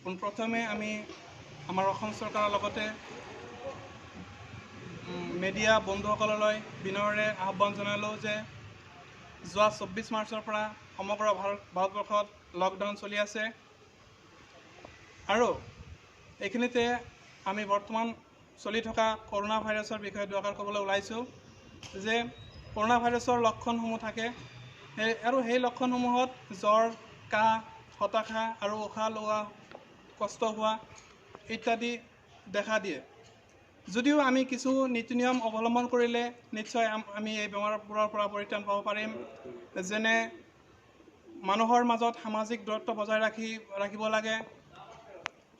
পোনপ্ৰথমে আমি আমাৰ অসম চৰকাৰৰ লগতে মিডিয়া বন্ধুসকললৈ বিনয়েৰে আহ্বান জনালোঁ যে যোৱা 24 মাৰ্চৰ পৰা সমগ্ৰ ভাৰতবৰ্ষত লকডাউন চলি আছে আৰু এইখিনিতে আমি বৰ্তমান চলি থকা কৰোনা ভাইৰাছৰ বিষয়ে দুআষাৰ ক'বলৈ ওলাইছোঁ যে কৰোনা ভাইৰাছৰ লক্ষণসমূহ থাকে আৰু সেই লক্ষণসমূহত জ্বৰ, কাহ, হতাশা আৰু উশাহ লোৱা কষ্ট হোৱা ইত্যাদি দেখা দিয়ে। যদিও আমি কিছু নীতি নিয়ম অৱলম্বন কৰিলে নিশ্চয় আমি এই বেমাৰবোৰৰ পৰা পৰিত্ৰাণ পাব পাৰিম, যেনে মানুহৰ মাজত সামাজিক দূৰত্ব বজাই ৰাখিব লাগে,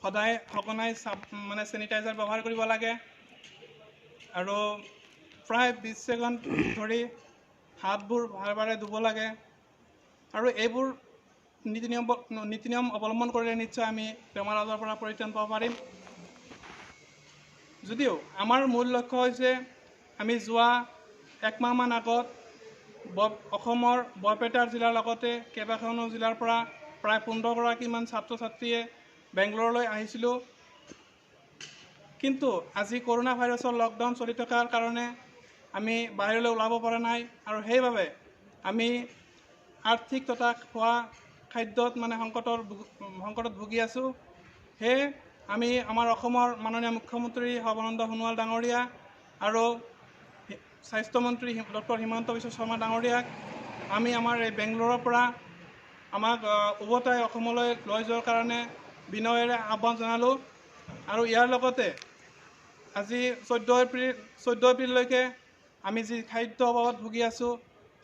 সদায় সঘনাই চেনিটাইজাৰ ব্যৱহাৰ কৰিব লাগে আৰু প্ৰায় 20 ছেকেণ্ড ধৰি হাতবোৰ বাৰে বাৰে ধুব লাগে আৰু এইবোৰ নীতি নিয়ম অৱলম্বন কৰিলে নিশ্চয় আমি বেমাৰ আজাৰৰ পৰা পৰিত্ৰাণ পাব পাৰিম। যদিও আমাৰ মূল লক্ষ্য হৈছে আমি যোৱা একমাহমান আগত অসমৰ বৰপেটা জিলাৰ লগতে কেইবাখনো জিলাৰ পৰা প্ৰায় 15গৰাকীমান ছাত্ৰ ছাত্ৰীয়ে বেংগলোৰলৈ আহিছিলোঁ, কিন্তু আজি কৰোনা ভাইৰাছৰ লকডাউন চলি থকাৰ কাৰণে আমি বাহিৰলৈ ওলাব পৰা নাই আৰু সেইবাবে আমি আৰ্থিক তথা খোৱা খাদ্যত সংকটত ভুগি আছোঁ। সেয়ে আমি আমাৰ অসমৰ মাননীয় মুখ্যমন্ত্ৰী সৰ্বানন্দ সোণোৱাল ডাঙৰীয়া আৰু স্বাস্থ্যমন্ত্ৰী ডক্টৰ হিমন্ত বিশ্ব শৰ্মা ডাঙৰীয়াক আমি আমাৰ এই বেংগলোৰৰ পৰা আমাক উভতাই অসমলৈ লৈ যোৱাৰ কাৰণে বিনয়েৰে আহ্বান জনালোঁ আৰু ইয়াৰ লগতে আজি 14 এপ্ৰিললৈকে আমি যি খাদ্য অভাৱত ভুগি আছোঁ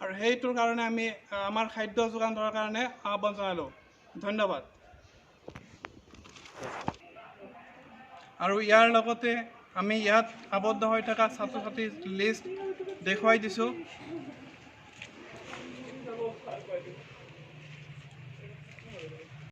আৰু সেইটোৰ কাৰণে আমি আমাৰ খাদ্য যোগান ধৰাৰ কাৰণে আহ্বান জনালোঁ। ধন্যবাদ। আৰু ইয়াৰ লগতে আমি ইয়াত আবদ্ধ হৈ থকা ছাত্ৰ ছাত্ৰীৰ লিষ্ট দেখুৱাই দিছোঁ।